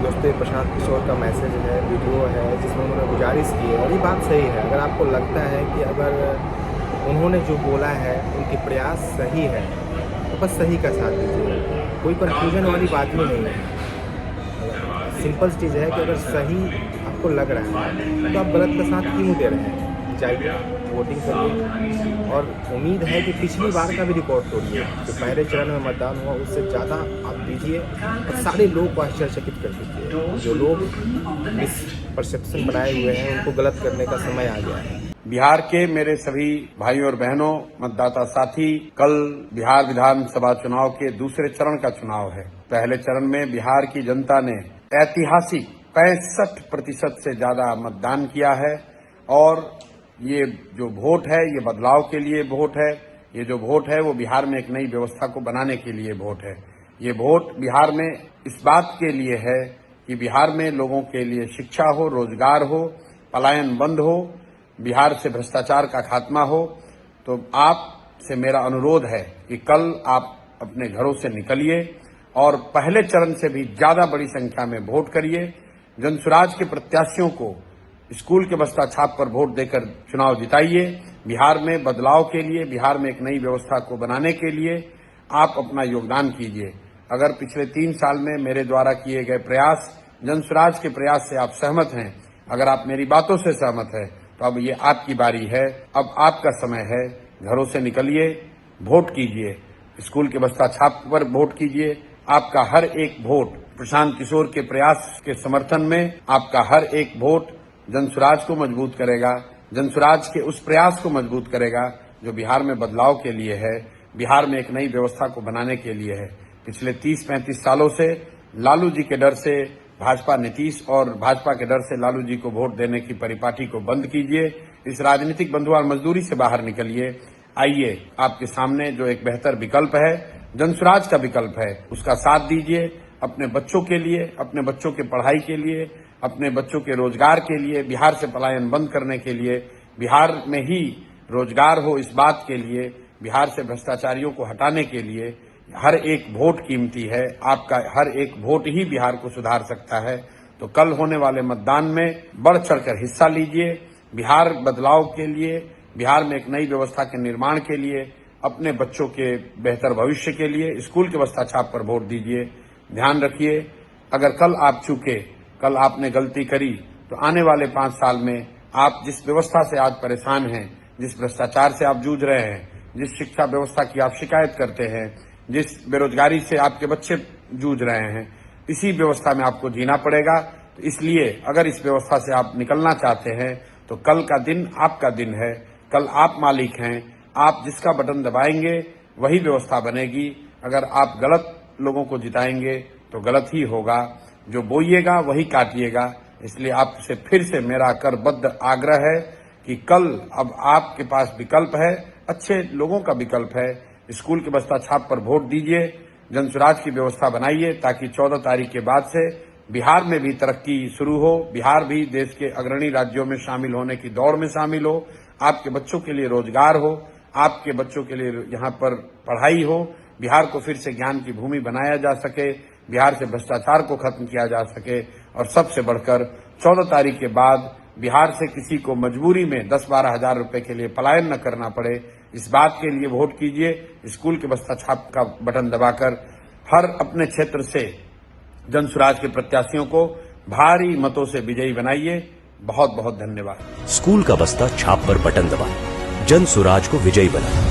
दोस्तों प्रशांत किशोर का मैसेज है, वीडियो है, जिसमें उन्होंने गुजारिश की है और ये बात सही है। अगर आपको लगता है कि अगर उन्होंने जो बोला है उनके प्रयास सही है तो बस सही का साथ दीजिए, कोई कन्फ्यूजन वाली बात भी नहीं है। सिंपल चीज़ है कि अगर सही आपको लग रहा है तो आप गलत का साथ क्यों दे रहे हैं। जाइए वोटिंग करिए और उम्मीद है कि पिछली बार का भी रिकॉर्ड तोड़िए। जो पहले चरण में मतदान हुआ उससे ज़्यादा आप दीजिए और सारे लोग को आश्चर्यचकित कर दीजिए। जो लोग मिस परसेप्शन बनाए हुए हैं उनको गलत करने का समय आ गया है। बिहार के मेरे सभी भाइयों और बहनों, मतदाता साथी, कल बिहार विधानसभा चुनाव के दूसरे चरण का चुनाव है। पहले चरण में बिहार की जनता ने ऐतिहासिक 65% से ज्यादा मतदान किया है और ये जो वोट है ये बदलाव के लिए वोट है। ये जो वोट है वो बिहार में एक नई व्यवस्था को बनाने के लिए वोट है। ये वोट बिहार में इस बात के लिए है कि बिहार में लोगों के लिए शिक्षा हो, रोजगार हो, पलायन बंद हो, बिहार से भ्रष्टाचार का खात्मा हो। तो आपसे मेरा अनुरोध है कि कल आप अपने घरों से निकलिए और पहले चरण से भी ज्यादा बड़ी संख्या में वोट करिए। जनसुराज के प्रत्याशियों को स्कूल के बस्ता छाप पर वोट देकर चुनाव जिताइए। बिहार में बदलाव के लिए, बिहार में एक नई व्यवस्था को बनाने के लिए आप अपना योगदान कीजिए। अगर पिछले 3 साल में मेरे द्वारा किए गए प्रयास, जनसुराज के प्रयास से आप सहमत हैं, अगर आप मेरी बातों से सहमत हैं, तो अब ये आपकी बारी है। अब आपका समय है। घरों से निकलिए, वोट कीजिए, स्कूल के बस्ता छाप पर वोट कीजिए। आपका हर एक वोट प्रशांत किशोर के प्रयास के समर्थन में, आपका हर एक वोट जनसुराज को मजबूत करेगा, जनसुराज के उस प्रयास को मजबूत करेगा जो बिहार में बदलाव के लिए है, बिहार में एक नई व्यवस्था को बनाने के लिए है। पिछले 30-35 सालों से लालू जी के डर से भाजपा नीतीश और भाजपा के डर से लालू जी को वोट देने की परिपाटी को बंद कीजिए। इस राजनीतिक बंधुआ मजदूरी से बाहर निकलिए। आइए, आपके सामने जो एक बेहतर विकल्प है, जनसुराज का विकल्प है, उसका साथ दीजिए। अपने बच्चों के लिए, अपने बच्चों के पढ़ाई के लिए, अपने बच्चों के रोजगार के लिए, बिहार से पलायन बंद करने के लिए, बिहार में ही रोजगार हो इस बात के लिए, बिहार से भ्रष्टाचारियों को हटाने के लिए हर एक वोट कीमती है। आपका हर एक वोट ही बिहार को सुधार सकता है। तो कल होने वाले मतदान में बढ़ चढ़कर हिस्सा लीजिए। बिहार बदलाव के लिए, बिहार में एक नई व्यवस्था के निर्माण के लिए, अपने बच्चों के बेहतर भविष्य के लिए स्कूल के बस्ता छाप पर वोट दीजिए। ध्यान रखिए, अगर कल आप चूके, कल आपने गलती करी, तो आने वाले 5 साल में आप जिस व्यवस्था से आज परेशान हैं, जिस भ्रष्टाचार से आप जूझ रहे हैं, जिस शिक्षा व्यवस्था की आप शिकायत करते हैं, जिस बेरोजगारी से आपके बच्चे जूझ रहे हैं, इसी व्यवस्था में आपको जीना पड़ेगा। तो इसलिए अगर इस व्यवस्था से आप निकलना चाहते हैं तो कल का दिन आपका दिन है। कल आप मालिक हैं। आप जिसका बटन दबाएंगे वही व्यवस्था बनेगी। अगर आप गलत लोगों को जिताएंगे तो गलत ही होगा। जो बोइएगा वही काटिएगा। इसलिए आपसे फिर से मेरा करबद्ध आग्रह है कि कल अब आपके पास विकल्प है, अच्छे लोगों का विकल्प है। स्कूल के बस्ता छाप पर वोट दीजिए, जनसुराज की व्यवस्था बनाइए ताकि 14 तारीख के बाद से बिहार में भी तरक्की शुरू हो, बिहार भी देश के अग्रणी राज्यों में शामिल होने की दौड़ में शामिल हो, आपके बच्चों के लिए रोजगार हो, आपके बच्चों के लिए यहाँ पर पढ़ाई हो, बिहार को फिर से ज्ञान की भूमि बनाया जा सके, बिहार से भ्रष्टाचार को खत्म किया जा सके और सबसे बढ़कर 14 तारीख के बाद बिहार से किसी को मजबूरी में 10-12 हजार रुपए के लिए पलायन न करना पड़े। इस बात के लिए वोट कीजिए। स्कूल के बस्ता छाप का बटन दबाकर हर अपने क्षेत्र से जनसुराज के प्रत्याशियों को भारी मतों से विजयी बनाइए। बहुत बहुत धन्यवाद। स्कूल का बस्ता छाप पर बटन दबाएं, जनसुराज को विजयी बनाएं।